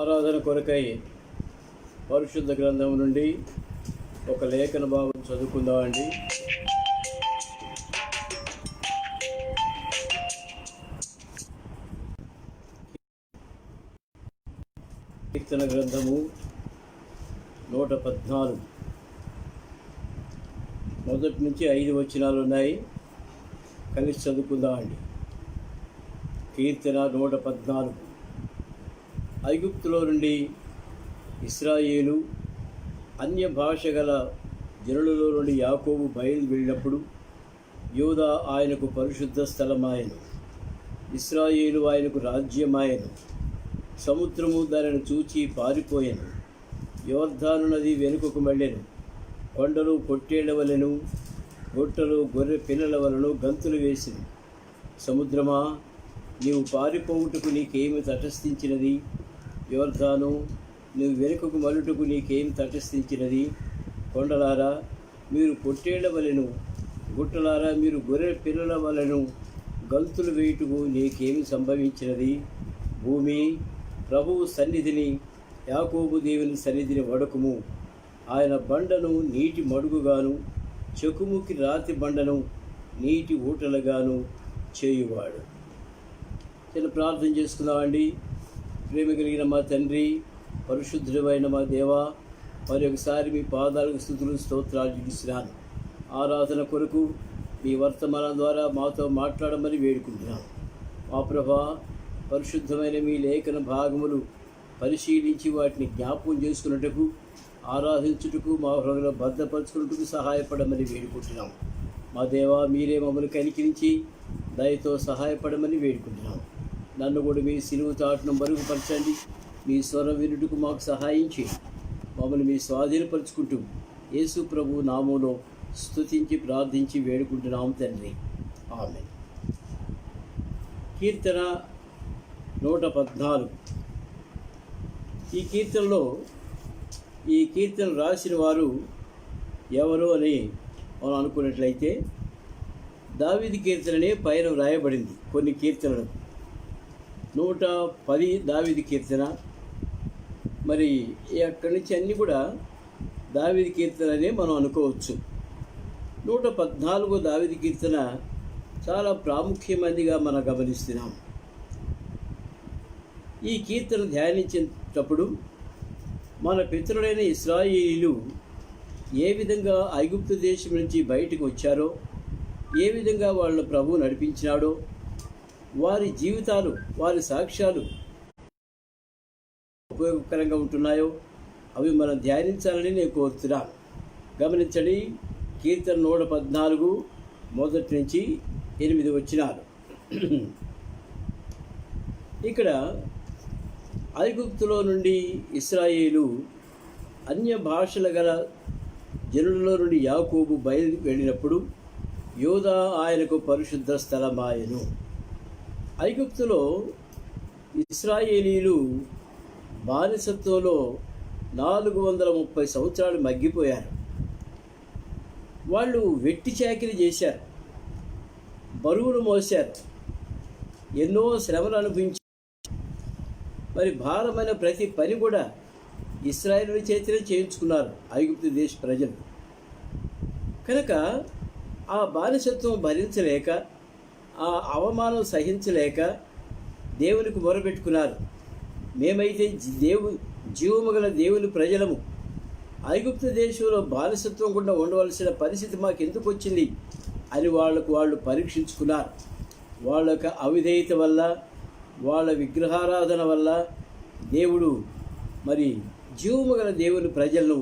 ఆరాధన కొరకై పరిశుద్ధ గ్రంథం నుండి ఒక లేఖన భాగం చదువుకుందామండి. కీర్తన గ్రంథము 114 మొదటి నుంచి 5 వచనాలు ఉన్నాయి. కలిసి చదువుకుందామండి. కీర్తన 114. ఐగుప్తులో నుండి ఇశ్రాయేలు అన్య భాష గల జనులలో నుండి యాకోబు బయలువెళ్ళినప్పుడు యూదా ఆయనకు పరిశుద్ధ స్థలమాయను, ఇశ్రాయేలు ఆయనకు రాజ్యమాయను. సముద్రము దానిని చూచి పారిపోయెను, యోర్దాను నది వెనుకకు మళ్ళెను. కొండలు పొట్టేళ్ల వలెను, గుట్టలు గొర్రె పిల్లల వలెను గంతులు వేసిను. సముద్రమా, నీవు పారిపోవుటకు నీకేమి తటస్థించినది? యోర్దాను, నువ్వు వెనుకకు మలుటకు నీకేమి తటస్థించినది? కొండలారా, మీరు పొట్టేళ్ల వలెను, గుట్టలారా, మీరు గొర్రె పిల్లల వలెను గంతులు వేయుటకు నీకేమి సంభవించినది? భూమి, ప్రభువు సన్నిధిని, యాకోబు దేవుని సన్నిధిని వడకుము. ఆయన బండను నీటి మడుగుగాను, చెకుముకి రాతి బండను నీటి ఊటలుగాను చేయువాడు. చిన్న ప్రార్థన చేసుకుందామండి. ప్రేమ కలిగిన మా తండ్రి, పరిశుద్ధుడైన మా దేవా, మరి ఒకసారి మీ పాదాలకు స్తుతులు స్తోత్రాలు చూపిస్తున్నాను. ఆరాధన కొరకు మీ వర్తమానం ద్వారా మాతో మాట్లాడమని వేడుకుంటున్నాను. మా ప్రభా, పరిశుద్ధమైన మీ లేఖన భాగములు పరిశీలించి వాటిని జ్ఞాపకం చేసుకున్నట్టుకు, ఆరాధించుటకు, మా హృదయంలో భద్రపరచుకున్నట్టుకు సహాయపడమని వేడుకుంటున్నాం. మా దేవా, మీరే మమ్మల్ని కనికరించి దయతో సహాయపడమని వేడుకుంటున్నాం. నన్ను కూడా మీ సిలువ తాటును మరుగుపరచండి. మీ స్వరం వినుటకు మాకు సహాయం చేయండి. మమ్మల్ని మీ స్వాధీనపరుచుకుంటూ యేసు ప్రభు నామంలో స్తుతించి ప్రార్థించి వేడుకుంటున్నాం తండ్రి, ఆమేన్. కీర్తన 114. ఈ కీర్తన రాసిన వారు ఎవరు అని మనం అనుకున్నట్లయితే, దావీదు కీర్తననే పైన వ్రాయబడింది. కొన్ని కీర్తనలు 110 దావీదు కీర్తన, మరి అక్కడి నుంచి అన్నీ కూడా దావీదు కీర్తననే మనం అనుకోవచ్చు. 114 దావీదు కీర్తన చాలా ప్రాముఖ్యమైనదిగా మనం గమనిస్తున్నాం. ఈ కీర్తన ధ్యానించేటప్పుడు మన పితరులైన ఇశ్రాయేలీయులు ఏ విధంగా ఐగుప్తు దేశం నుంచి బయటకు వచ్చారో, ఏ విధంగా వాళ్ళ ప్రభువు నడిపించినాడో, వారి జీవితాలు, వారి సాక్ష్యాలు ఉపయోగకరంగా ఉంటున్నాయో అవి మనం ధ్యానించాలని నేను కోరుతున్నాను. గమనించండి. కీర్తన 114 మొదటి నుంచి 8 వచనాలు. ఇక్కడ ఐగుప్తులో నుండి ఇశ్రాయేలు అన్య భాషల గల జనులలో నుండి యాకోబు బయలు వెళ్ళినప్పుడు యూదా ఆయనకు పరిశుద్ధ స్థలమాయెను. ఐగుప్తులో ఇశ్రాయేలీలు బానిసత్వంలో 430 సంవత్సరాలు మగ్గిపోయారు. వాళ్ళు వెట్టి చాకిరీ చేశారు, బరువులు మోశారు, ఎన్నో శ్రమలు అనుభవించారు. మరి భారమైన ప్రతి పని కూడా ఇశ్రాయేలు చేతినే చేయించుకున్నారు ఐగుప్తు దేశ ప్రజలు. కనుక ఆ బానిసత్వం భరించలేక, ఆ అవమానం సహించలేక దేవునికి మొరపెట్టుకున్నారు. మేమైతే జీవము గల దేవుని ప్రజలము, ఐగుప్తు దేశంలో బానిసత్వం గుండా ఉండవలసిన పరిస్థితి మాకు ఎందుకు వచ్చింది అని వాళ్ళు పరీక్షించుకున్నారు. వాళ్ళ యొక్క అవిధేయత వల్ల, వాళ్ళ విగ్రహారాధన వల్ల దేవుడు మరి జీవము గల దేవుని ప్రజలను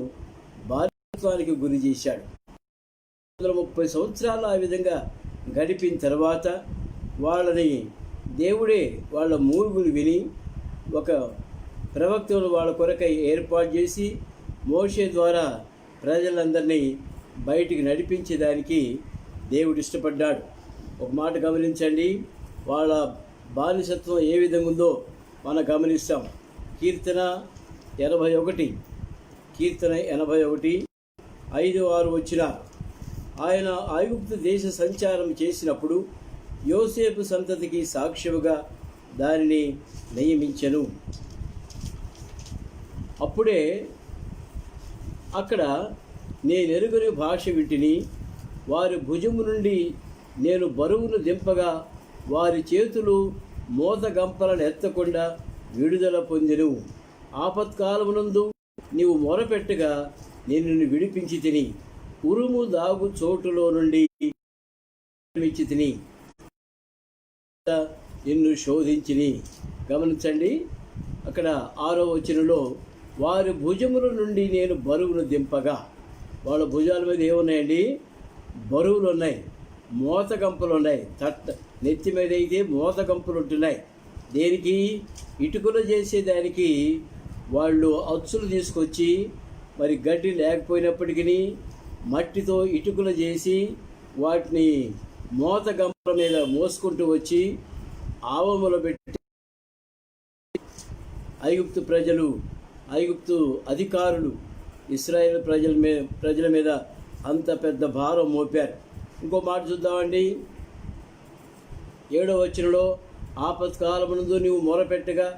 బానిసత్వానికి గురి చేశాడు. 130 సంవత్సరాలు ఆ విధంగా గడిపిన తర్వాత వాళ్ళని దేవుడే వాళ్ళ మూలుగులు విని ఒక ప్రవక్తను వాళ్ళ కొరకై ఏర్పాటు చేసి మోషే ద్వారా ప్రజలందరినీ బయటికి నడిపించేదానికి దేవుడు ఇష్టపడ్డాడు. ఒక మాట గమనించండి. వాళ్ళ బానిసత్వం ఏ విధంగా ఉందో మనం గమనిస్తాం. కీర్తన 81 5-6 వచ్చిన ఆయన ఐగుప్తు దేశ సంచారం చేసినప్పుడు యోసేపు సంతతికి సాక్ష్యముగా దానిని నియమించెను. అప్పుడే అక్కడ నేనెరుగని భాష వింటిని. వారి భుజము నుండి నేను బరువును దింపగా వారి చేతులు మోత గంపలను ఎత్తకుండా విడుదల పొందెను. ఆపత్కాలమునందు నీవు మొరపెట్టగా నేను నిన్ను విడిపించి తిని, ఉరుము దాగు చోటులో నుండి ఇచ్చి తిని, నిన్ను శోధించిని. గమనించండి, అక్కడ 6వ వచనంలో వారి భుజముల నుండి నేను బరువును దింపగా, వాళ్ళ భుజాల మీద ఏమున్నాయండి? బరువులు ఉన్నాయి, మోతగంపలు ఉన్నాయి. నెత్తి మీద అయితే మోతగంపలు ఉంటున్నాయి. దేనికి? ఇటుకలు చేసేదానికి వాళ్ళు అచ్చులు తీసుకొచ్చి, మరి గడ్డి లేకపోయినప్పటికీ మట్టితో ఇటుకలు చేసి వాటిని మోతగంపల మీద మోసుకుంటూ వచ్చి ఆవములో పెట్టి ఐగుప్తు అధికారులు ఇశ్రాయేలు ప్రజల మీద అంత పెద్ద భారం మోపారు. ఇంకో మాట చూద్దామండి. 7వ వచనంలో ఆపత్కాలమునందు నీవు మొరపెట్టగా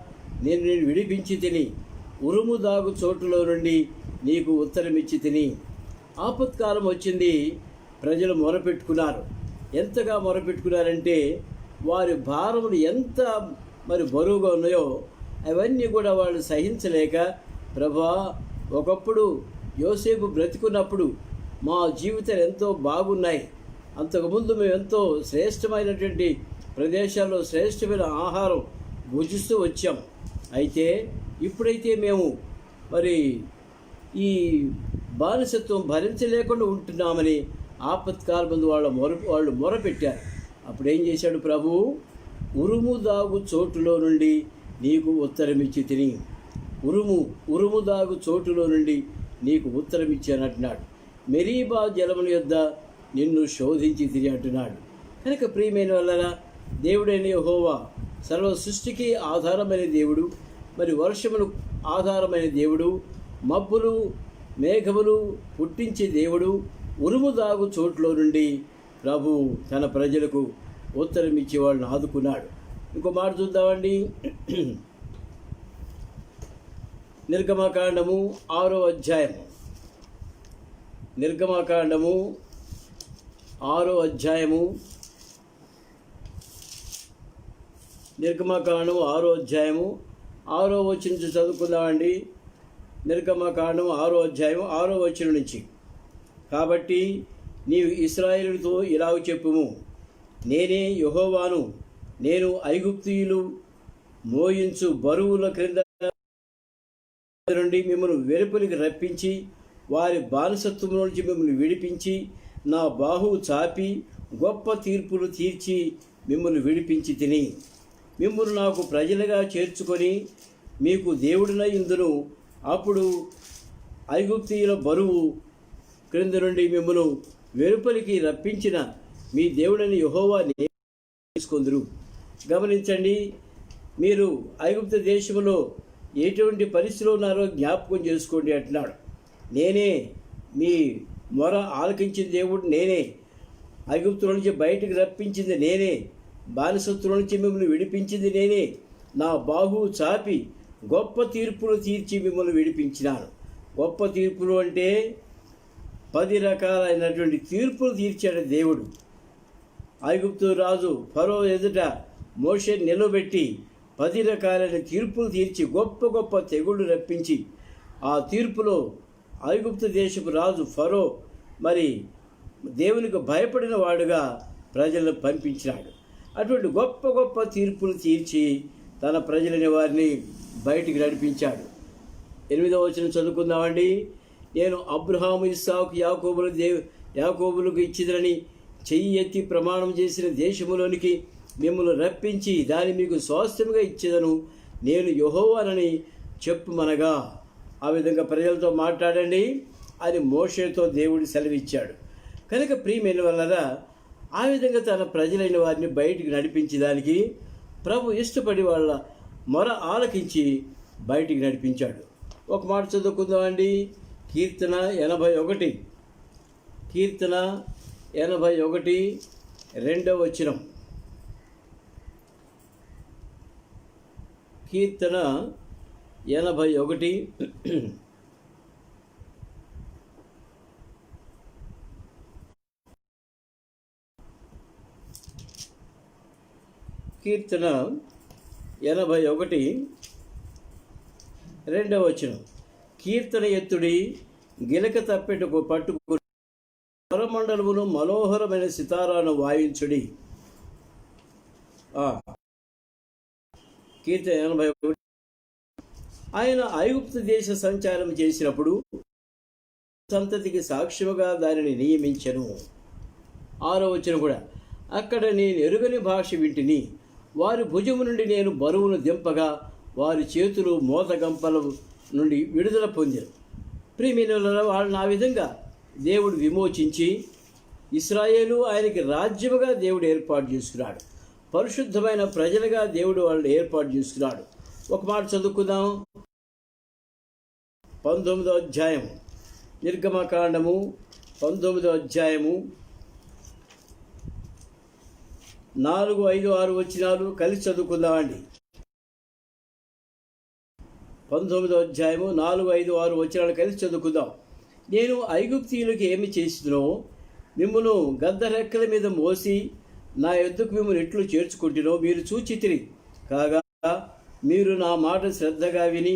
నేను నిన్ను విడిపించి తిని, ఉరుము దాగు చోటులో నుండి నీకు ఉత్తరమిచ్చి తిని. ఆపత్కాలం వచ్చింది, ప్రజలు మొరపెట్టుకున్నారు. ఎంతగా మొరపెట్టుకున్నారంటే వారి భారములు ఎంత మరి బరువుగా ఉన్నాయో అవన్నీ కూడా వాళ్ళు సహించలేక, ప్రభా, ఒకప్పుడు యోసేపు బ్రతికున్నప్పుడు మా జీవితాలు ఎంతో బాగున్నాయి, అంతకుముందు మేము ఎంతో శ్రేష్టమైనటువంటి ప్రదేశాల్లో శ్రేష్టమైన ఆహారం భుజిస్తూ వచ్చాం. అయితే ఇప్పుడైతే మేము మరి ఈ బానిసత్వం భరించలేకుండా ఉంటున్నామని ఆపత్కాలమందు వాళ్ళు మొరపెట్టారు. అప్పుడు ఏం చేశాడు ప్రభు? ఉరుము దాగు చోటులో నుండి నీకు ఉత్తరమిచ్చి తిని, ఉరుము దాగు చోటులో నుండి నీకు ఉత్తరమిచ్చాను అంటున్నాడు. మెరీబా జలముల యొద్ద నిన్ను శోధించి తిని అంటున్నాడు. కనుక ప్రియమైన వల్ల దేవుడైన యెహోవా సర్వ సృష్టికి ఆధారమైన దేవుడు, మరి వర్షములు ఆధారమైన దేవుడు, మబ్బులు మేఘములు పుట్టించే దేవుడు. ఉరుము దాగు చోట్లో నుండి ప్రభు తన ప్రజలకు ఉత్తరం ఇచ్చి వాళ్ళని ఆదుకున్నాడు. ఇంకో మాట చూద్దామండి. నిర్గమకాండము 6వ అధ్యాయము. నిర్గమకాండము 6వ అధ్యాయము. నిర్గమకాండము 6వ అధ్యాయము 6వ వచనం నుంచి చదువుకుందామండి. నిర్గమకాండము 6వ అధ్యాయం 6వ వచనం నుంచి. కాబట్టి నీవు ఇశ్రాయేలుతో ఇలాగ చెప్పుము, నేనే యెహోవాను. నేను ఐగుప్తీయులు మోయించు బరువుల క్రింద నుండి మిమ్మల్ని వెలుపలికి రప్పించి వారి బానిసత్వం నుంచి మిమ్మల్ని విడిపించి నా బాహువు చాపి గొప్ప తీర్పులు తీర్చి మిమ్మల్ని విడిపించి తిని, మిమ్మల్ని నాకు ప్రజలుగా చేర్చుకొని మీకు దేవుడినై ఇందును. అప్పుడు ఐగుప్తీయుల బరువు క్రింద నుండి మిమ్మల్ని వెలుపలికి రప్పించిన మీ దేవుడని యెహోవా తీసుకొందురు. గమనించండి, మీరు ఐగుప్తు దేశంలో ఎటువంటి పరిస్థితిలో ఉన్నారో జ్ఞాపకం చేసుకోండి అంటున్నాడు. నేనే మీ మొర ఆలకించిన దేవుడు, నేనే ఐగుప్తుల నుంచి బయటికి రప్పించింది నేనే, బానిసత్తుల నుంచి మిమ్మల్ని విడిపించింది నేనే, నా బాహువు చాపి గొప్ప తీర్పులు తీర్చి మిమ్మల్ని విడిపించినాను. గొప్ప తీర్పులు అంటే 10 రకాలైనటువంటి తీర్పులు తీర్చాడు దేవుడు. ఐగుప్తు రాజు ఫరో ఎదుట మోషే నిలబెట్టి 10 రకాలైన తీర్పులు తీర్చి గొప్ప గొప్ప తెగుళ్ళు రప్పించి ఆ తీర్పులో ఐగుప్తు దేశపు రాజు ఫరో మరి దేవునికి భయపడిన వాడుగా ప్రజలను పంపించినాడు. అటువంటి గొప్ప గొప్ప తీర్పులు తీర్చి తన ప్రజలని వారిని బయటికి నడిపించాడు. 8వ వచనం చదువుకుందామండి. నేను అబ్రహాము, ఇస్సాకు, యాకోబులకు ఇచ్చిదనని చెయ్యి ఎత్తి ప్రమాణం చేసిన దేశములోనికి మిమ్మల్ని రప్పించి దాన్ని మీకు స్వాస్థ్యముగా ఇచ్చేదను, నేను యెహోవానని చెప్పుమనగా. ఆ విధంగా ప్రజలతో మాట్లాడండి అని మోషేతో దేవుడు సెలవిచ్చాడు. కనుక ప్రియమైన వల్లరా ఆ విధంగా తన ప్రజలైన వారిని బయటికి నడిపించేదానికి ప్రభు ఇష్టపడి వాళ్ళ మొర ఆలకించి బయటికి నడిపించాడు. ఒక మాట చదువుకుందామండి. కీర్తన 81 2వ వచనం. కీర్తన 81 కీర్తన 81 2వ వచనం. కీర్తన ఎత్తుడి, గిలక తప్పెటకు పట్టుకుని స్వరమండలమును మనోహరమైన సితారాను వాయించుడి. కీర్తన 81. ఆయన ఐగుప్తు దేశ సంచారం చేసినప్పుడు సంతతికి సాక్ష్యముగా దానిని నియమించెను. 6వ వచనం కూడా. అక్కడ నేను ఎరుగని భాష వింటిని, వారి భుజము నుండి నేను బరువును దింపగా వారి చేతులు మోతగంపల నుండి విడుదల పొందారు. ప్రియమైన వాళ్ళని ఆ విధంగా దేవుడు విమోచించి ఇశ్రాయేలు ఆయనకి రాజ్యముగా దేవుడు ఏర్పాటు చేసుకున్నాడు. పరిశుద్ధమైన ప్రజలుగా దేవుడు వాళ్ళని ఏర్పాటు చేసుకున్నాడు. ఒక మాట చదువుకుందాం. 19వ అధ్యాయము నిర్గమకాండము 19వ అధ్యాయము 4, 5, 6 వచనాలు కలిసి చదువుకుందామండి. 19వ అధ్యాయము 4, 5, 6 వచనాలు కలిసి చదువుకుందాం. నేను ఐగుప్తీయులకు ఏమి చేసినో మిమ్మును గద్ద రెక్కల మీద మోసి నా యొద్దకు మిమ్మల్ని ఎట్లు చేర్చుకుంటునో మీరు చూచితిరి. కాగా మీరు నా మాట శ్రద్ధగా విని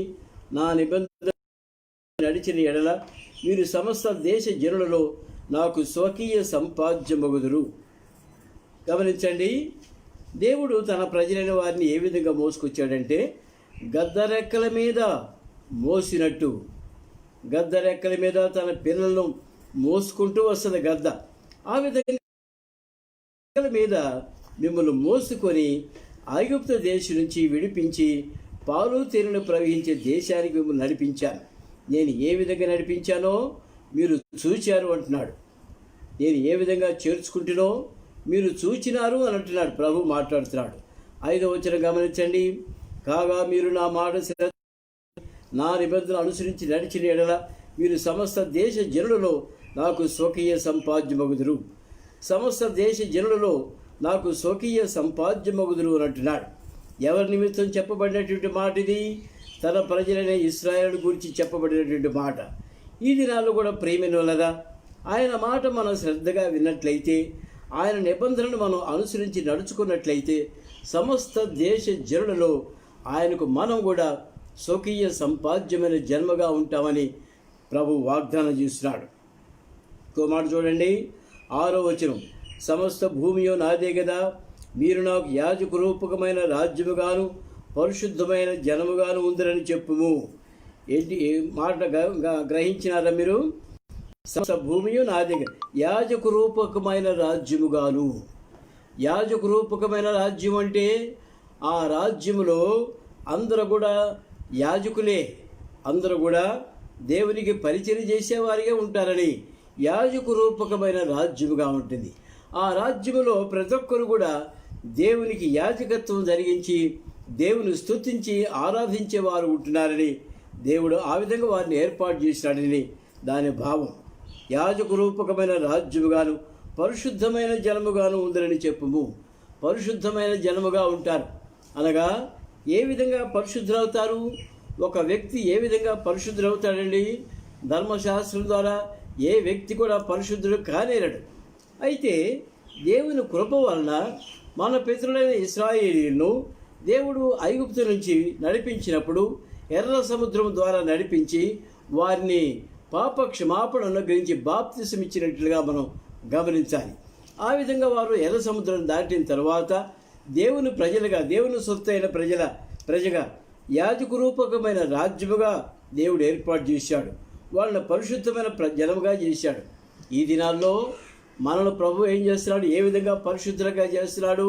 నా నిబంధన నడిచిన ఎడల మీరు సమస్త దేశ జనులలో నాకు స్వకీయ సంపాద్యమగుదురు. గమనించండి, దేవుడు తన ప్రజలైన వారిని ఏ విధంగా మోసుకొచ్చాడంటే గద్ద రెక్కల మీద మోసినట్టు. గద్ద రెక్కల మీద తన పిల్లలను మోసుకుంటూ వస్తుంది గద్ద. ఆ విధంగా మీద మిమ్మల్ని మోసుకొని ఐగుప్తు దేశం నుంచి విడిపించి పాలు తేనెలు ప్రవహించే దేశానికి మిమ్మల్ని నడిపించాను. నేను ఏ విధంగా నడిపించానో మీరు చూచారు అంటున్నాడు. నేను ఏ విధంగా చేర్చుకుంటునో మీరు చూచినారు అని అంటున్నాడు. ప్రభు మాట్లాడుతున్నాడు. 5వ వచనం గమనించండి. కాగా మీరు నా మాట నా నిబంధన అనుసరించి నడిచిన ఎడల మీరు సమస్త దేశ జనులలో నాకు స్వకీయ సంపాద్యమగుదురు. సమస్త దేశ జనులలో నాకు స్వకీయ సంపాద్యమగుదురు అని అంటున్నాడు. ఎవరి నిమిత్తం చెప్పబడినటువంటి మాట ఇది? తన ప్రజలైన ఇశ్రాయేలు గురించి చెప్పబడినటువంటి మాట. ఈ దినాల్లో కూడా ప్రేమైన వలన ఆయన మాట మనం శ్రద్ధగా విన్నట్లయితే, ఆయన నిబంధనను మనం అనుసరించి నడుచుకున్నట్లయితే సమస్త దేశ జనులలో ఆయనకు మనం కూడా స్వకీయ సంపాద్యమైన జన్మగా ఉంటామని ప్రభు వాగ్దానం చేస్తున్నాడు. ఇంకో మాట చూడండి, 6వ వచనం. సమస్త భూమియో నాదే కదా, మీరు నాకు యాజక రూపకమైన రాజ్యముగాను పరిశుద్ధమైన జనముగాను ఉందరని చెప్పుము. ఏంటి మాట గ్రహించినారా మీరు? సమస్త భూమియో నాదే కదా, యాజక రూపకమైన రాజ్యముగాను. యాజక రూపకమైన రాజ్యం అంటే ఆ రాజ్యములో అందరూ కూడా యాజకులే, అందరూ కూడా దేవునికి పరిచయం చేసేవారిగా ఉంటారని యాజక రూపకమైన రాజ్యముగా ఉంటుంది. ఆ రాజ్యములో ప్రతి ఒక్కరు కూడా దేవునికి యాజకత్వం జరిగించి దేవుని స్తుతించి ఆరాధించేవారు ఉంటున్నారని దేవుడు ఆ విధంగా వారిని ఏర్పాటు చేసినాడని దాని భావం. యాజక రూపకమైన రాజ్యముగాను పరిశుద్ధమైన జనముగాను ఉందని చెప్పుము. పరిశుద్ధమైన జనముగా ఉంటారు అనగా ఏ విధంగా పరిశుద్ధులవుతారు? ఒక వ్యక్తి ఏ విధంగా పరిశుద్ధులవుతాడండి? ధర్మశాస్త్రం ద్వారా ఏ వ్యక్తి కూడా పరిశుద్ధుడు కానేరడు. అయితే దేవుని కృప వలన మన పితరులైన ఇశ్రాయేలీయులను దేవుడు ఐగుప్తు నుంచి నడిపించినప్పుడు ఎర్ర సముద్రం ద్వారా నడిపించి వారిని పాప క్షమాపణ అనుగ్రహించి బాప్తిసం ఇచ్చినట్లుగా మనం గమనించాలి. ఆ విధంగా వారు ఎర్ర సముద్రం దాటిన తర్వాత దేవుని ప్రజలుగా, దేవుని సొత్తైన ప్రజగా యాజక రూపకమైన రాజ్యముగా దేవుడు ఏర్పాటు చేశాడు. వాళ్ళని పరిశుద్ధమైన జనముగా చేశాడు. ఈ దినాల్లో మనల్ని ప్రభు ఏం చేస్తున్నాడు? ఏ విధంగా పరిశుద్ధులుగా చేస్తున్నాడు?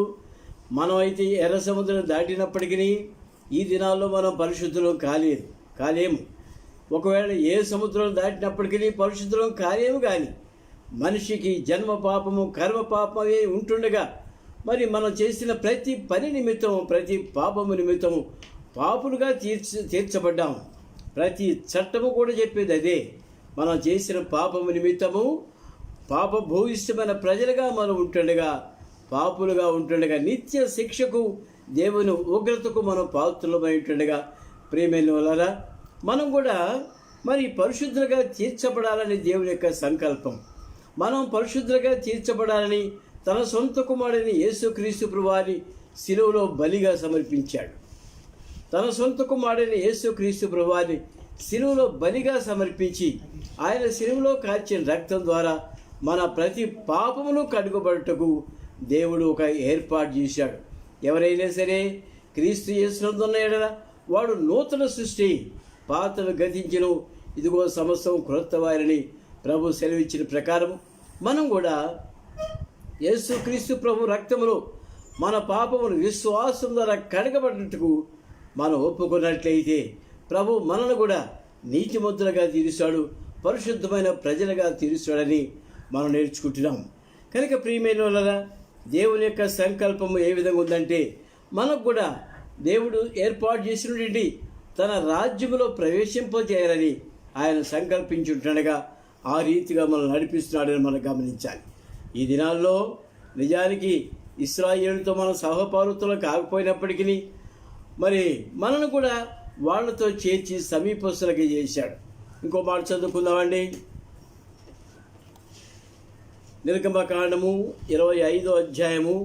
మనం అయితే ఎర్ర సముద్రం దాటినప్పటికీ ఈ దినాల్లో మనం పరిశుద్ధులం కాలేము. ఒకవేళ ఏ సముద్రం దాటినప్పటికీ పరిశుద్ధులం కాలేము. కానీ మనిషికి జన్మ పాపము కర్మ పాపమే ఉంటుండగా మరి మనం చేసిన ప్రతి పని నిమిత్తము, ప్రతి పాపము నిమిత్తము పాపులుగా తీర్చబడ్డాము. ప్రతి చట్టము కూడా చెప్పేది అదే. మనం చేసిన పాపము నిమిత్తము పాప భూయిష్టమైన ప్రజలుగా మనం ఉంటుండగా, పాపులుగా ఉంటుండగా, నిత్య శిక్షకు దేవుని ఉగ్రతకు మనం పాత్రులమై ఉంటుండగా ప్రియమైన వాళ్ళారా, మనం కూడా మరి పరిశుద్ధులుగా తీర్చబడాలని దేవుని యొక్క సంకల్పం. మనం పరిశుద్ధులుగా తీర్చబడాలని తన సొంత కుమారుడైన యేసుక్రీస్తు ప్రభువారిని శిలువలో బలిగా సమర్పించాడు. తన సొంత కుమారుడైన యేసుక్రీస్తు ప్రభువారిని శిలువలో బలిగా సమర్పించి ఆయన శిలువలో కార్చిన రక్తం ద్వారా మన ప్రతి పాపమును కడుగబడుటకు దేవుడు ఒక ఏర్పాటు చేశాడు. ఎవరైనా సరే క్రీస్తు యేసునందున్న ఎడల వాడు నూతన సృష్టి, పాతవి గతించును, ఇదిగో సమస్తం క్రొత్త వారిని ప్రభు సెలవిచ్చిన ప్రకారం మనం కూడా యేసుక్రీస్తు ప్రభు రక్తములో మన పాపమును విశ్వాసం ద్వారా కడగబడినట్టుకు మనం ఒప్పుకున్నట్లయితే ప్రభు మనను కూడా నీతిమంతులుగా తీరుస్తాడు, పరిశుద్ధమైన ప్రజలుగా తీరుస్తాడని మనం నేర్చుకుంటున్నాం. కనుక ప్రియమైన వాళ్ళరా, దేవుని యొక్క సంకల్పము ఏ విధంగా ఉందంటే మనకు కూడా దేవుడు ఏర్పాటు చేసినటువంటి తన రాజ్యములో ప్రవేశింపజేయాలని ఆయన సంకల్పించుంటుండగా ఆ రీతిగా మనం నడిపిస్తున్నాడని మనం గమనించాలి. ఈ దినాల్లో నిజానికి ఇశ్రాయేలుతో మనం సహపాలుతులు కాకపోయినప్పటికీ మరి మనను కూడా వాళ్ళతో చేర్చి సమీపస్తులకి చేశాడు. ఇంకో మాట చదువుకుందామండి. నిర్గమకాండము 25వ అధ్యాయము,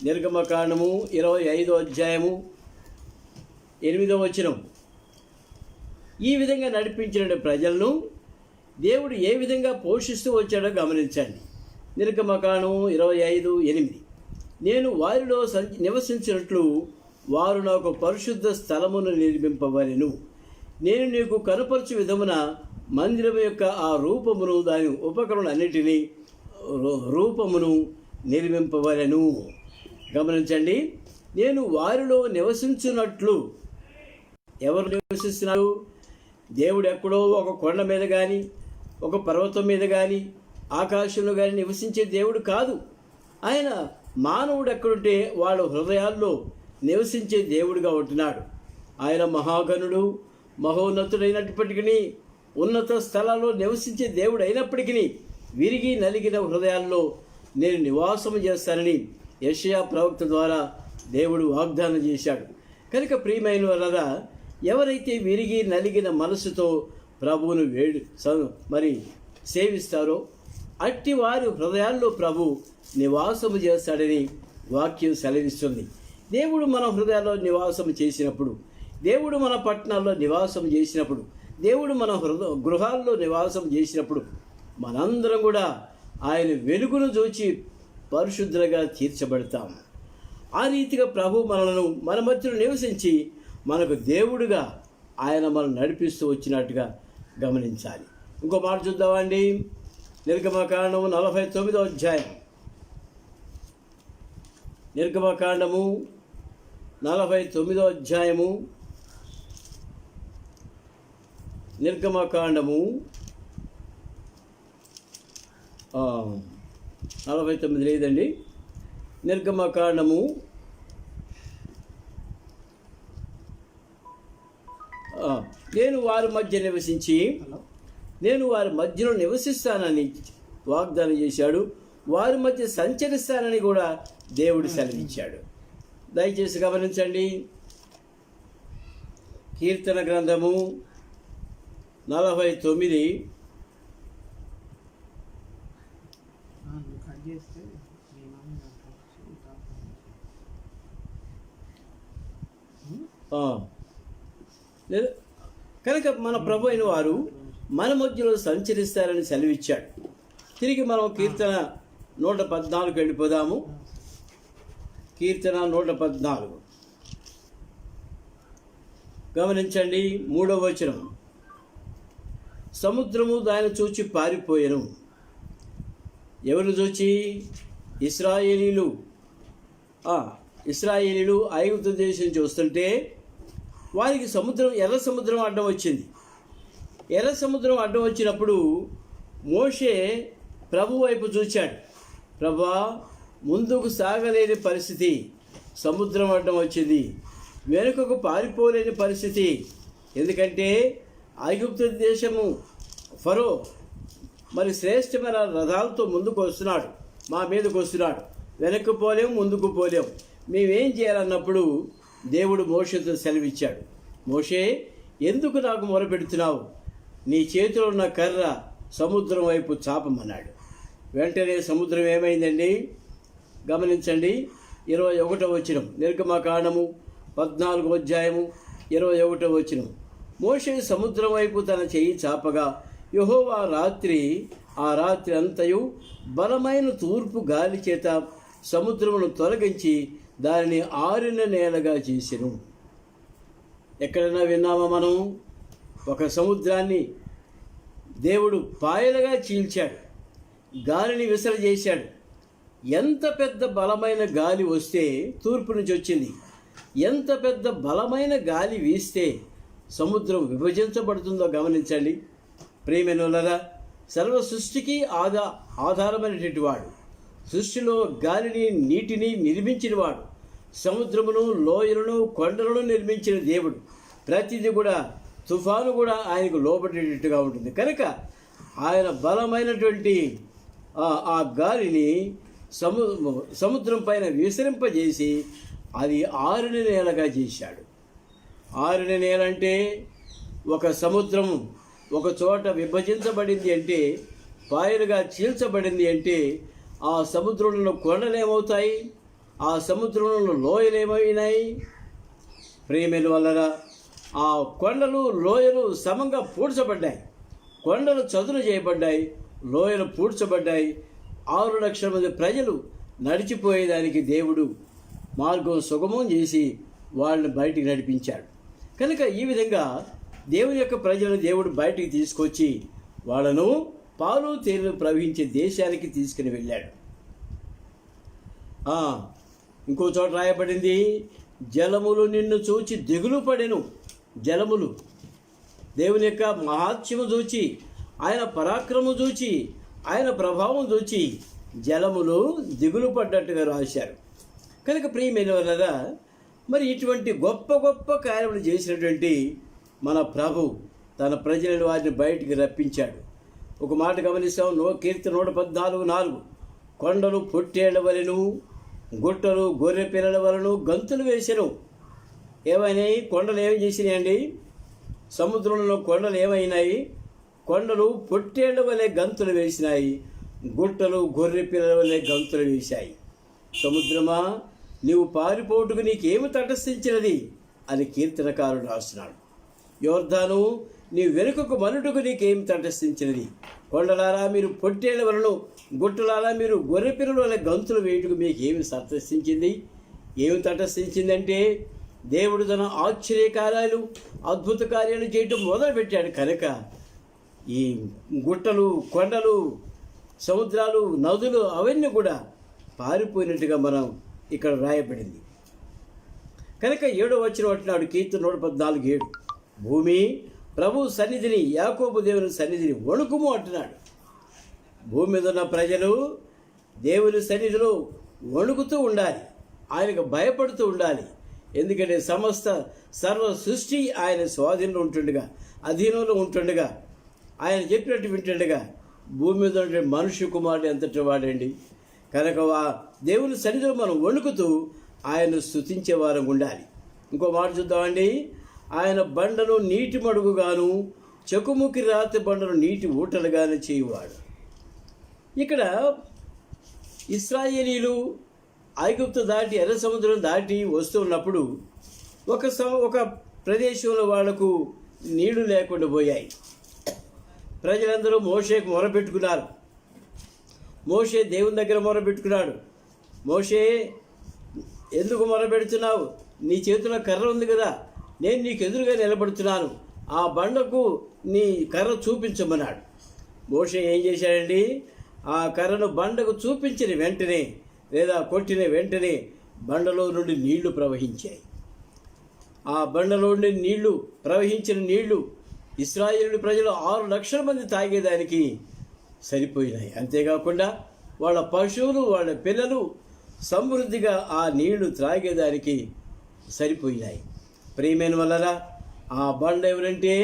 నిర్గమకాండము 25వ అధ్యాయము 8వ వచనం. ఈ విధంగా నడిపించిన ప్రజలను దేవుడు ఏ విధంగా పోషిస్తూ వచ్చాడో గమనించండి. నిర్గమకాండము 25:8. నేను వారిలో నివసించినట్లు వారు నాకు పరిశుద్ధ స్థలమును నిర్మింపవలెను. నేను నీకు కనపరచు విధమున మందిరం యొక్క ఆ రూపమును దాని ఉపకరణలన్నిటినీ రూపమును నిర్మింపవలెను. గమనించండి, నేను వారిలో నివసించున్నట్లు. ఎవరు నివసిస్తున్నారు? దేవుడు ఎక్కడో ఒక కొండ మీద కానీ, ఒక పర్వతం మీద కానీ, ఆకాశంలో కానీ నివసించే దేవుడు కాదు. ఆయన మానవుడు ఎక్కడుంటే వాళ్ళ హృదయాల్లో నివసించే దేవుడుగా ఉంటున్నాడు. ఆయన మహాగణుడు, మహోన్నతుడైనప్పటికీ, ఉన్నత స్థలాల్లో నివసించే దేవుడు అయినప్పటికీ విరిగి నలిగిన హృదయాల్లో నేను నివాసం చేస్తానని యెషయా ప్రవక్త ద్వారా దేవుడు వాగ్దానం చేశాడు. కనుక ప్రియమైన వారా, ఎవరైతే విరిగి నలిగిన మనసుతో ప్రభువును మరి సేవిస్తారో అట్టి వారి హృదయాల్లో ప్రభు నివాసము చేస్తాడని వాక్యం సెలవిస్తుంది. దేవుడు మన హృదయాల్లో నివాసం చేసినప్పుడు, దేవుడు మన పట్టణాల్లో నివాసం చేసినప్పుడు, దేవుడు మన గృహాల్లో నివాసం చేసినప్పుడు మనందరం కూడా ఆయన వెలుగును చూచి పరిశుద్ధులుగా తీర్చబడతాం. ఆ రీతిగా ప్రభు మనలను మన మధ్యలో నివసించి మనకు దేవుడుగా ఆయన మనం నడిపిస్తూ వచ్చినట్టుగా గమనించాలి. ఇంకో మాట చూద్దామండి. నిర్గమకాండము 49వ అధ్యాయం. నిర్గమకాండము 49వ అధ్యాయము. నిర్గమకాండము 49 లేదండి. నిర్గమకాండము నేను వారి మధ్య మధ్యలో నివసిస్తానని వాగ్దానం చేశాడు. వారి మధ్య సంచరిస్తానని కూడా దేవుడు సెలవిచ్చాడు. దయచేసి గమనించండి. కీర్తన గ్రంథము 49 కనుక మన ప్రభు అయిన వారు మన మధ్యలో సంచరిస్తారని సెలవిచ్చాడు. తిరిగి మనం కీర్తన 114 వెళ్ళిపోదాము. కీర్తన 114 గమనించండి. 3వ వచనం. సముద్రము దాన్ని చూచి పారిపోయెను. ఎవరు చూచి? ఇశ్రాయేలీలు ఐగుప్తు దేశం చూస్తుంటే వారికి ఎర్ర సముద్రం అడ్డం వచ్చింది. ఎర్ర సముద్రం అడ్డం వచ్చినప్పుడు మోషే ప్రభు వైపు చూచాడు. ప్రభువా, ముందుకు సాగలేని పరిస్థితి, సముద్రం అడ్డం వచ్చింది, వెనుకకు పారిపోలేని పరిస్థితి. ఎందుకంటే ఐగుప్తు దేశము ఫరో మరి శ్రేష్టమైన రథాలతో ముందుకు వస్తున్నాడు, మా మీదకు వస్తున్నాడు. వెనక్కు పోలేము, ముందుకు పోలేము. మేమేం చేయాలన్నప్పుడు దేవుడు మోషేతో సెలవిచ్చాడు. మోషే, ఎందుకు నాకు మొరపెడుతున్నావు? నీ చేతిలో ఉన్న కర్ర సముద్రం వైపు చాపమన్నాడు. వెంటనే సముద్రం ఏమైందండి? గమనించండి, 21వ వచనం, నిర్గమకాండము 14వ అధ్యాయము 21వ వచనం. మోషే సముద్రం వైపు తన చెయ్యి చాపగా యెహోవా ఆ రాత్రి అంతయు బలమైన తూర్పు గాలి చేత సముద్రమును తొలగించి దానిని ఆరిన నేలగా చేసెను. ఎక్కడైనా విన్నామా మనం? ఒక సముద్రాన్ని దేవుడు పాయలుగా చీల్చాడు, గాలిని విసరజేశాడు. ఎంత పెద్ద బలమైన గాలి వస్తే తూర్పు నుంచి వచ్చింది, ఎంత పెద్ద బలమైన గాలి వీస్తే సముద్రం విభజించబడుతుందో గమనించండి. ప్రియమైనోళ్ళరా, సర్వ సృష్టికి ఆధారమైనటువంటి వాడు, సృష్టిలో గాలిని నీటిని నిర్మించినవాడు, సముద్రమును లోయలను కొండలను నిర్మించిన దేవుడు. ప్రతిదీ కూడా, తుఫాను కూడా ఆయనకు లోబడేటట్టుగా ఉంటుంది. కనుక ఆయన బలమైనటువంటి ఆ గాలిని సముద్రం పైన విసరింపజేసి అది ఆరిన నేలగా చేశాడు. ఆరిన నేల అంటే ఒక సముద్రం ఒక చోట విభజించబడింది అంటే, పాయలుగా చీల్చబడింది అంటే, ఆ సముద్రంలో కొండలు ఏమవుతాయి? ఆ సముద్రంలో లోయలు ఏమైనాయి? ప్రియమైన వలన ఆ కొండలు లోయలు సమంగా పూడ్చబడ్డాయి. కొండలు చదును చేయబడ్డాయి, లోయలు పూడ్చబడ్డాయి. 6 లక్షల మంది ప్రజలు నడిచిపోయేదానికి దేవుడు మార్గం సుగమం చేసి వాళ్ళని బయటికి నడిపించాడు. కనుక ఈ విధంగా దేవుని యొక్క ప్రజలను దేవుడు బయటికి తీసుకొచ్చి వాళ్ళను పాలు తేనెలు ప్రవహించే దేశానికి తీసుకుని వెళ్ళాడు. ఇంకో చోట రాయబడింది, జలములు నిన్ను చూచి దిగులు పడెను. జలములు దేవుని యొక్క మహాత్మ్యము చూచి, ఆయన పరాక్రమం చూచి, ఆయన ప్రభావం చూచి జలములు దిగులు పడ్డట్టుగా రాశారు. కనుక ప్రియమైన వాళ్ళరా, మరి ఇటువంటి గొప్ప గొప్ప కార్యములు చేసినటువంటి మన ప్రభు తన ప్రజలను వారిని బయటికి రప్పించాడు. ఒక మాట గమనిస్తాం, కీర్తన 114:4, కొండలు పొట్టేళ్ల వలెను, గుట్టలు గొర్రె పిల్లల వలెను గంతులు వేసెను. ఏమైనాయి? కొండలు ఏమి చేసినాయండి? సముద్రంలో కొండలు ఏమైనాయి? కొండలు పొట్టేళ్ల వలె గంతులు వేసినాయి, గుట్టలు గొర్రె పిల్లల వలె గంతులు వేశాయి. సముద్రమా, నీవు పారిపోటుకు నీకేమి తటస్థించినది అని కీర్తనకారుడు రాస్తున్నాడు. యోర్దాను, నీ వెనుకకు మనుటకు నీకేమి తటస్థించినది? కొండలారా మీరు పొట్టేళ్ల వలన, గుట్టలారా మీరు గొర్రె పిల్లల వలె గంతులు వేయుటకు మీకు ఏమి తటస్థించింది? ఏమి తటస్థించిందంటే, దేవుడు తన ఆశ్చర్యకార్యాలు అద్భుత కార్యాలు చేయటం మొదలుపెట్టాడు. కనుక ఈ గుట్టలు, కొండలు, సముద్రాలు, నదులు అవన్నీ కూడా పారిపోయినట్టుగా మనం ఇక్కడ రాయబడింది. కనుక 7వ వచనం అంటున్నాడు, కీర్తన 114:7, భూమి ప్రభు సన్నిధిని, యాకోబు దేవుని సన్నిధిని వణుకుము అంటున్నాడు. భూమి మీద ఉన్న ప్రజలు దేవుని సన్నిధిలో వణుకుతూ ఉండాలి, ఆయనకు భయపడుతూ ఉండాలి. ఎందుకంటే సర్వ సృష్టి ఆయన స్వాధీనంలో ఉంటుండగా, అధీనంలో ఉంటుండగా, ఆయన చెప్పినట్టు వింటుండగా భూమి మీద ఉండే మనుష్య కుమారుడు ఎంతటి వాడండి. కనుక దేవుని సన్నిధిలో మనం వణుకుతూ ఆయన స్తుతించే వారం ఉండాలి. ఇంకో మాట చూద్దామండి, ఆయన బండను నీటి మడుగుగాను, చెకుముకి రాతి బండను నీటి ఊటలుగాను చేయువాడు. ఇక్కడ ఇశ్రాయేలీలు ఐగుప్తు దాటి ఎర్ర సముద్రం దాటి వస్తూ ఉన్నప్పుడు ఒక ప్రదేశంలో వాళ్లకు నీళ్లు లేకుండా పోయాయి. ప్రజలందరూ మోషేకు మొరపెట్టుకున్నారు. మోషే దేవుని దగ్గర మొరపెట్టుకున్నాడు. మోషే, ఎందుకు మొరపెడుతున్నావు? నీ చేతిలో కర్ర ఉంది కదా, నేను నీకు ఎదురుగా నిలబడుతున్నాను, ఆ బండకు నీ కర్ర చూపించమన్నాడు. మోషే ఏం చేశాడండి? ఆ కర్రను బండకు చూపించిన వెంటనే, లేదా కొట్టిన వెంటనే బండలో నుండి నీళ్లు ప్రవహించాయి. ఆ బండలో నుండి నీళ్లు ప్రవహించిన నీళ్లు ఇశ్రాయేలు ప్రజలు 6 లక్షల మంది తాగేదానికి సరిపోయినాయి. అంతేకాకుండా వాళ్ళ పశువులు, వాళ్ళ పిల్లలు సమృద్ధిగా ఆ నీళ్లు త్రాగేదానికి సరిపోయినాయి. ప్రియమైన వలన ఆ బండ ఎవరంటే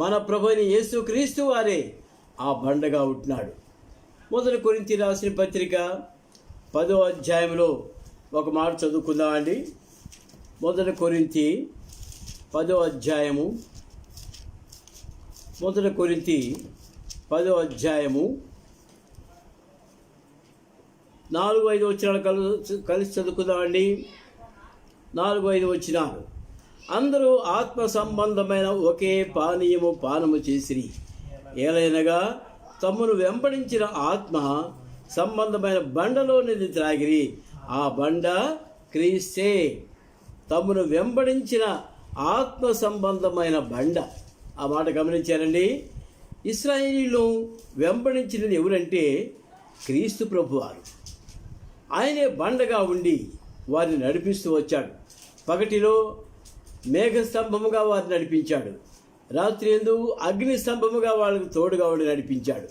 మన ప్రభువైన యేసుక్రీస్తు వారే ఆ బండగా ఉంటున్నాడు. 1 కొరింథీ రాసిన పత్రిక 10వ అధ్యాయంలో ఒక మాట చదువుకుందామండి. 1 కొరింథీ 10వ అధ్యాయము, మొదటి కొరింథీ 10వ అధ్యాయము 4-5 వచనాలు కలిసి చదువుకుందామండి. 4-5 వచనాలు. అందరూ ఆత్మ సంబంధమైన ఒకే పానము చేసిరి, ఏలైనగా తమను వెంబడించిన ఆత్మ సంబంధమైన బండలోనిది త్రాగిరి, ఆ బండ క్రీస్తే. తమను వెంబడించిన ఆత్మ సంబంధమైన బండ, ఆ మాట గమనించారండి. ఇశ్రాయేలీయులను వెంబడించినది ఎవరంటే క్రీస్తు ప్రభువారు. ఆయనే బండగా ఉండి వారిని నడిపిస్తూ వచ్చాడు. పగటిలో మేఘస్తంభముగా వారిని నడిపించాడు, రాత్రి యందు అగ్ని స్తంభముగా వాళ్ళకు తోడుగా ఉండి నడిపించాడు.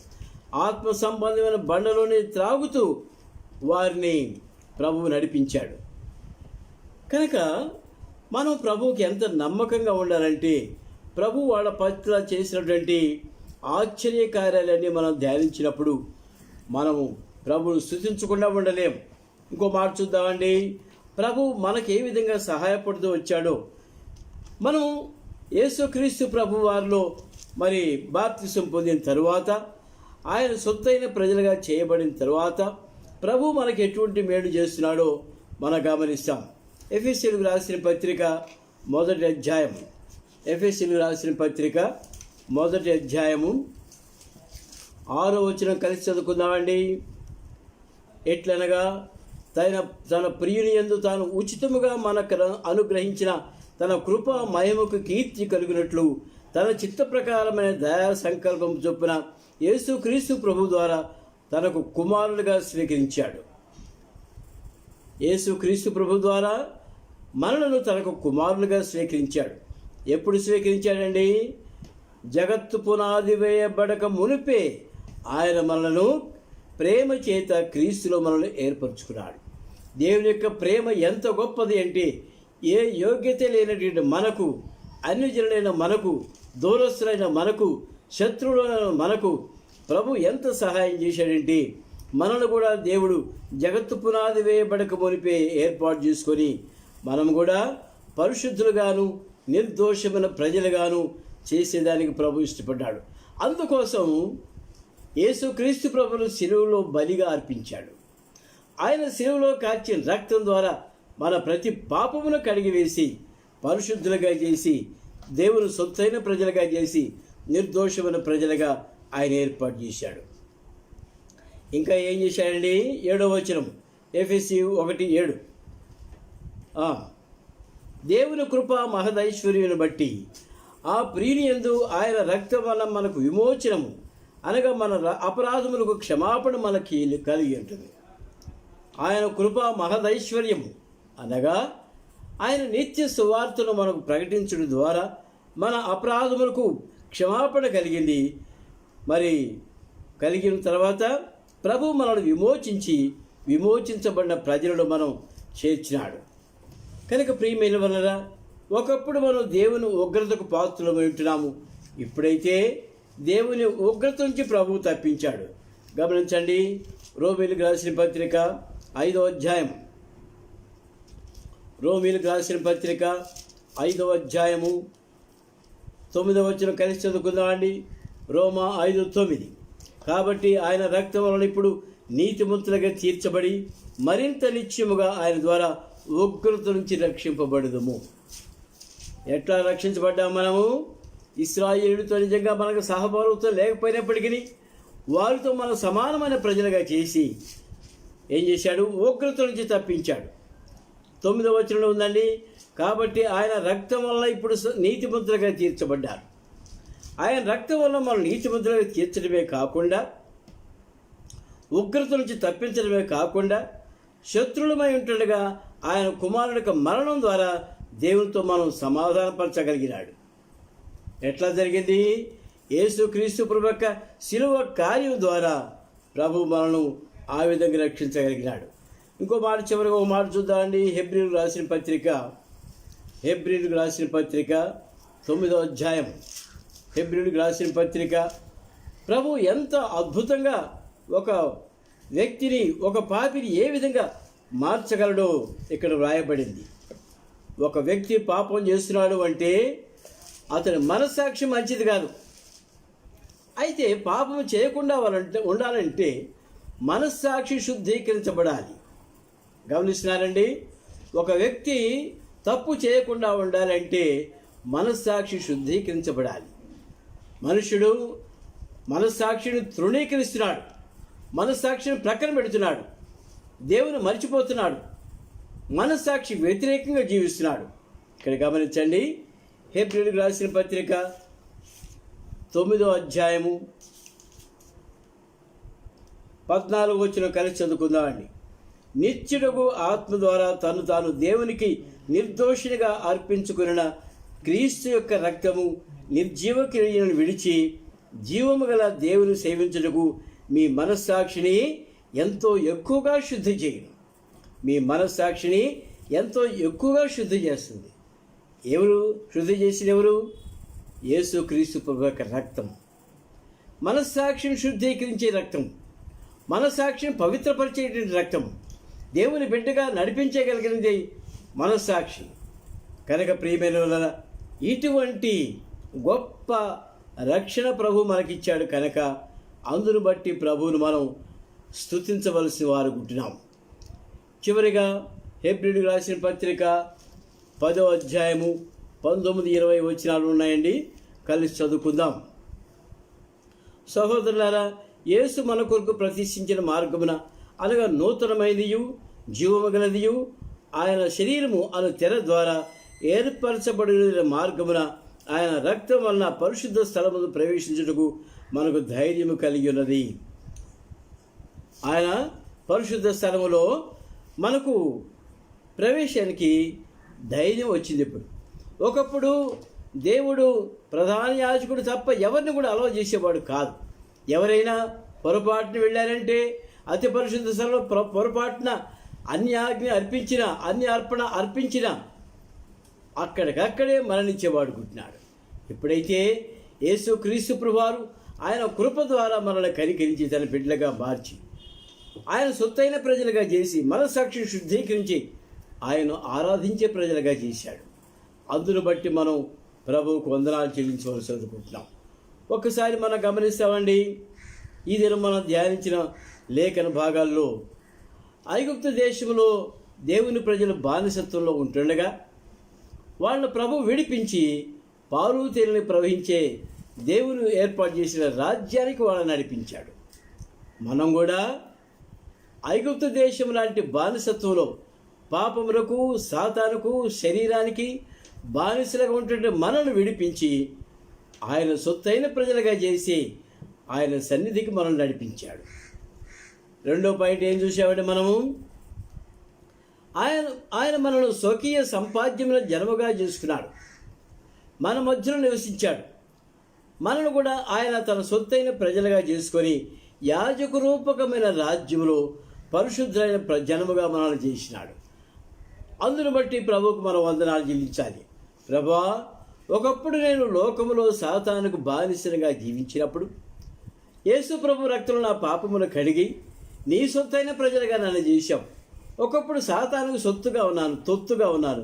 ఆత్మ సంబంధమైన బండలోనే త్రాగుతూ వారిని ప్రభువు నడిపించాడు. కనుక మనం ప్రభువుకి ఎంత నమ్మకంగా ఉండాలంటే, ప్రభు వాళ్ళ పట్ల చేసినటువంటి ఆశ్చర్య కార్యాలన్నీ మనం ధ్యానించినప్పుడు మనము ప్రభువును స్తుతించకుండా ఉండలేం. ఇంకో మాట చూద్దామండి. ప్రభు మనకు ఏ విధంగా సహాయపడుతూ వచ్చాడో, మనం యేసుక్రీస్తు ప్రభు వారిలో మరి బాప్తిసం పొందిన తరువాత, ఆయన సొత్తైన ప్రజలుగా చేయబడిన తరువాత ప్రభు మనకి ఎటువంటి మేలు చేస్తున్నాడో మనం గమనిస్తాం. ఎఫెసీయులకు రాసిన పత్రిక 1వ అధ్యాయం, ఎఫెసీయులకు రాసిన పత్రిక 1వ అధ్యాయము 6వ వచనం కలిసి చదువుకుందామండి. ఎట్లనగా తన ప్రియుని యందు తాను ఉచితముగా మనకు అనుగ్రహించిన తన కృప మహిమకు కీర్తి కలిగినట్లు తన చిత్త ప్రకారమైన దయా సంకల్పం చొప్పున యేసుక్రీస్తు ప్రభు ద్వారా తనకు కుమారులుగా స్వీకరించాడు. యేసుక్రీస్తు ప్రభు ద్వారా మనలను తనకు కుమారులుగా స్వీకరించాడు. ఎప్పుడు స్వీకరించాడండి? జగత్తు పునాది వేయబడక మునిపే ఆయన మనలను ప్రేమ చేత క్రీస్తులో మనల్ని ఏర్పరచుకున్నాడు. దేవుని యొక్క ప్రేమ ఎంత గొప్పది అంటే, ఏ యోగ్యత లేనటువంటి మనకు, అన్యజనులైన మనకు, దూరస్తులైన మనకు, శత్రువులైన మనకు ప్రభు ఎంత సహాయం చేశాడంటే, మనల్ని కూడా దేవుడు జగత్తు పునాది వేయబడక మునిపే ఏర్పాటు చేసుకొని మనం కూడా పరిశుద్ధులుగాను నిర్దోషమైన ప్రజలుగాను చేసేదానికి ప్రభు ఇష్టపడ్డాడు. అందుకోసం యేసుక్రీస్తు ప్రభును శిలువలో బలిగా అర్పించాడు. ఆయన శిలువలో కార్చిన రక్తం ద్వారా మన ప్రతి పాపమును కడిగివేసి పరిశుద్ధులుగా చేసి దేవుని సొత్తైన ప్రజలుగా చేసి నిర్దోషమైన ప్రజలుగా ఆయన ఏర్పాటు చేశాడు. ఇంకా ఏం చేశాడండి? 7వ వచనం, ఎఫెసీ 1:7. దేవుని కృప మహదైశ్వర్యుని బట్టి ఆ ప్రియుని యందు ఆయన రక్తం వల్ల మనకు విమోచనము, అనగా మన అపరాధములకు క్షమాపణ మనకి కలిగి ఉంటుంది. ఆయన కృప మహదైశ్వర్యము అనగా ఆయన నిత్య సువార్తను మనకు ప్రకటించడం ద్వారా మన అపరాధములకు క్షమాపణ కలిగింది. మరి కలిగిన తర్వాత ప్రభు మనల్ని విమోచించబడిన ప్రజలను మనం చేర్చినాడు. కనుక ప్రియమైన వలన ఒకప్పుడు మనం దేవుని ఉగ్రతకు పాత్రలమై ఉంటున్నాము. ఇప్పుడైతే దేవుని ఉగ్రత నుంచి ప్రభువు తప్పించాడు. గమనించండి, రోమీయులకు రాసిన పత్రిక 5వ అధ్యాయం, రోమీయులకు రాసిన పత్రిక 5వ అధ్యాయము 9వ వచనం కలిసి చదువుకుందామండి. రోమా 5:9. కాబట్టి ఆయన రక్తం వలన ఇప్పుడు నీతిమంతులుగా తీర్చబడి మరింత నిత్యముగా ఆయన ద్వారా ఉగ్రత నుంచి రక్షింపబడదుము. ఎట్లా రక్షించబడ్డాము మనము? ఇశ్రాయేలుతో నిజంగా మనకు సహభాగంతో లేకపోయినప్పటికీ వారితో మన సమానమైన ప్రజలుగా చేసి ఏం చేశాడు? ఉగ్రత నుంచి తప్పించాడు. 9వ వచనంలో ఉందండి, కాబట్టి ఆయన రక్తం వల్ల ఇప్పుడు నీతిమంతులుగా తీర్చబడ్డారు. ఆయన రక్తం వల్ల మనం నీతిమంతులుగా తీర్చడమే కాకుండా, ఉగ్రత నుంచి తప్పించడమే కాకుండా, శత్రులమై ఉంటుండగా ఆయన కుమారుడికి మరణం ద్వారా దేవునితో మనం సమాధానపరచగలిగినాడు. ఎట్లా జరిగింది? యేసుక్రీస్తు ప్రభు యొక్క శిలువ కార్యం ద్వారా ప్రభు మనను ఆ విధంగా రక్షించగలిగినాడు. ఇంకో మాట, చివరిగా ఒక మాట చూద్దామండి. హెబ్రీయులకు రాసిన పత్రిక 9వ అధ్యాయం, హెబ్రీయులకు రాసిన పత్రిక. ప్రభు ఎంత అద్భుతంగా ఒక వ్యక్తిని, ఒక పాపిని ఏ విధంగా మార్చగలడో ఇక్కడ వ్రాయబడింది. ఒక వ్యక్తి పాపం చేస్తున్నాడు అంటే అతని మనస్సాక్షి మంచిది కాదు. అయితే పాపం చేయకుండా ఉండాలంటే మనస్సాక్షి శుద్ధీకరించబడాలి. గమనిస్తున్నారండి, ఒక వ్యక్తి తప్పు చేయకుండా ఉండాలంటే మనస్సాక్షి శుద్ధీకరించబడాలి. మనుషుడు మనస్సాక్షిని తృణీకరిస్తున్నాడు, మనస్సాక్షిని ప్రక్కన పెడుతున్నాడు, దేవుని మర్చిపోతున్నాడు, మనస్సాక్షి వ్యతిరేకంగా జీవిస్తున్నాడు. ఇక్కడ గమనించండి, హెబ్రీయులకు రాసిన పత్రిక 9వ అధ్యాయము 14వ వచనం కలిసి చదువుకుందామండి. నిత్యుడగు ఆత్మ ద్వారా తను తాను దేవునికి నిర్దోషినిగా అర్పించుకున్న క్రీస్తు యొక్క రక్తము నిర్జీవ క్రియలను విడిచి జీవము గల దేవుని సేవించుటకు మీ మనస్సాక్షిని ఎంతో ఎక్కువగా శుద్ధి చేయను. మీ మనస్సాక్షిని ఎంతో ఎక్కువగా శుద్ధి చేస్తుంది. ఎవరు శుద్ధి చేసిన ఎవరు? యేసు క్రీస్తు ప్రభు యొక్క రక్తం. మనస్సాక్షిని శుద్ధీకరించే రక్తం, మనస్సాక్షిని పవిత్రపరిచేటువంటి రక్తం, దేవుని బిడ్డగా నడిపించగలిగినది మనస్సాక్షి. కనుక ప్రియమైన ఇటువంటి గొప్ప రక్షణ ప్రభు మనకిచ్చాడు కనుక అందును బట్టి ప్రభువును మనం స్తుతించవలసి వారు ఉంటున్నాం. చివరిగా హెబ్రీయులకు రాసిన పత్రిక 10వ అధ్యాయము 19-20 వచనాలు ఉన్నాయండి, కలిసి చదువుకుందాం. సహోదరులారా, యేసు మన కొరకు ప్రతిష్ఠించిన మార్గమున అనగా నూతనమైనదియు జీవము గలదియు ఆయన శరీరము అను తెర ద్వారా ఏర్పరచబడిన మార్గమున ఆయన రక్తం వలన పరిశుద్ధ స్థలమును ప్రవేశించుటకు మనకు ధైర్యము కలిగి ఉన్నది. ఆయన పరిశుద్ధ స్థలములో మనకు ప్రవేశానికి ధైర్యం వచ్చింది. ఇప్పుడు ఒకప్పుడు దేవుడు ప్రధాన యాజకుడు తప్ప ఎవరిని కూడా అలౌ చేసేవాడు కాదు. ఎవరైనా పొరపాటున వెళ్ళారంటే అతి పరిశుద్ధ స్థలంలో పొరపాటున అన్యాజ్ఞ అర్పించిన అర్పణ అర్పించిన అక్కడికక్కడే మరణించేవాడుకుంటున్నాడు. ఎప్పుడైతే యేసు క్రీస్తు ప్రభువారు ఆయన కృప ద్వారా మనల్ని కనికరించి తన బిడ్డలుగా మార్చి ఆయన సొత్తైన ప్రజలుగా చేసి మనస్సాక్షిని శుద్ధీకరించి ఆయన ఆరాధించే ప్రజలుగా చేశాడు. అందును బట్టి మనం ప్రభువుకు వందనాలు చెల్లించవలసి అనుకుంటున్నాం. ఒక్కసారి మనం గమనిస్తామండి, ఈ దినం మనం ధ్యానించిన లేఖన భాగాల్లో ఐగుప్తు దేశంలో దేవుని ప్రజలు బానిసత్వంలో ఉంటుండగా వాళ్ళ ప్రభు విడిపించి పాలు తేనెలు ప్రవహించే దేవుని ఏర్పాటు చేసిన రాజ్యానికి వాళ్ళని నడిపించాడు. మనం కూడా ఐగుప్తు దేశం లాంటి బానిసత్వంలో పాపములకు సాతానుకు శరీరానికి బానిసలుగా ఉంటుంటే మనల్ని విడిపించి ఆయన సొత్తైన ప్రజలుగా చేసి ఆయన సన్నిధికి మనల్ని నడిపించాడు. రెండో పాయింట్ ఏం చూసామంటే మనము ఆయన మనను స్వకీయ సంపాద్యముల జన్మగా చేసుకున్నాడు, మన మధ్యలో నివసించాడు. మనను కూడా ఆయన తన సొత్తైన ప్రజలుగా చేసుకొని యాజక రూపకమైన రాజ్యంలో పరిశుద్ధమైన జనముగా మనల్ని చేసినాడు. అందును బట్టి ప్రభువుకు మనం వందనాలు చెల్లించాలి. ప్రభువా, ఒకప్పుడు నేను లోకములో సాతానుకు బానిసలుగా జీవించినప్పుడు యేసు ప్రభు రక్తంలో నా పాపమును కడిగి నీ సొత్తైన ప్రజలుగా నన్ను చేశావు. ఒకప్పుడు సాతానుకు తొత్తుగా ఉన్నాను.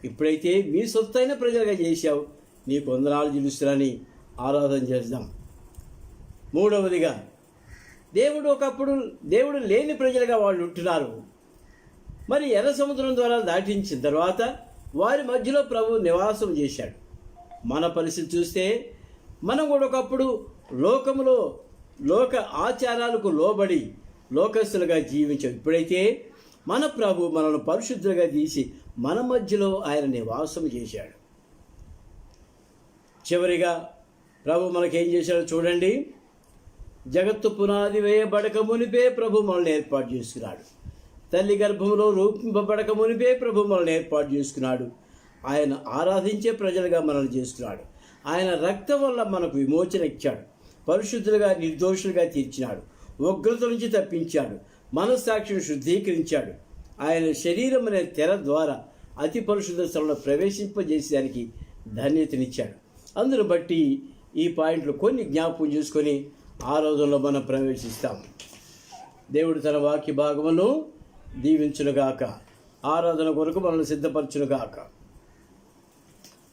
ఇప్పుడైతే మీ సొత్తైన ప్రజలుగా చేశావు, నీకు వందనాలు చెల్లిస్తున్నానని ఆరాధన చేద్దాం. మూడవదిగా, దేవుడు లేని ప్రజలుగా వాళ్ళు ఉంటున్నారు. మరి ఎర్ర సముద్రం ద్వారా దాటించిన తర్వాత వారి మధ్యలో ప్రభు నివాసం చేశాడు. మన పరిస్థితి చూస్తే మనం కూడా ఒకప్పుడు లోక ఆచారాలకు లోబడి లోకస్తులుగా జీవించాం. ఇప్పుడైతే మన ప్రభు మనల్ని పరిశుద్ధులుగా తీసి మన మధ్యలో ఆయన నివాసం చేశాడు. చివరిగా ప్రభు మనకేం చేశాడో చూడండి. జగత్తు పునాది వేయబడక మునిపే ప్రభు మనల్ని ఏర్పాటు చేసుకున్నాడు. తల్లి గర్భంలో రూపింపబడక మునిపే ప్రభు మనల్ని ఏర్పాటు చేసుకున్నాడు. ఆయన ఆరాధించే ప్రజలుగా మనల్ని చేసుకున్నాడు. ఆయన రక్తం వల్ల మనకు విమోచన ఇచ్చాడు. పరిశుద్ధులుగా నిర్దోషులుగా తీర్చినాడు. ఉగ్రత నుంచి తప్పించాడు. మనస్సాక్షిని శుద్ధీకరించాడు. ఆయన శరీరం అనే తెర ద్వారా అతి పరిశుద్ధ స్థలంలో ప్రవేశింపజేసేదానికి ధన్యతనిచ్చాడు. అందును బట్టి ఈ పాయింట్లు కొన్ని జ్ఞాపకం చేసుకొని ఆరాధనలో మనం ప్రవేశిస్తాం. దేవుడు తన వాక్య భాగమును దీవించునుగాక. ఆరాధన కొరకు మనల్ని సిద్ధపరచునుగాక.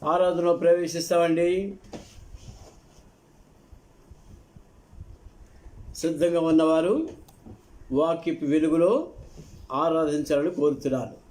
ఆరాధనలో ప్రవేశిస్తామండి. సిద్ధంగా ఉన్నవారు వాక్యపు వెలుగులో ఆరాధించాలని కోరుతున్నాను.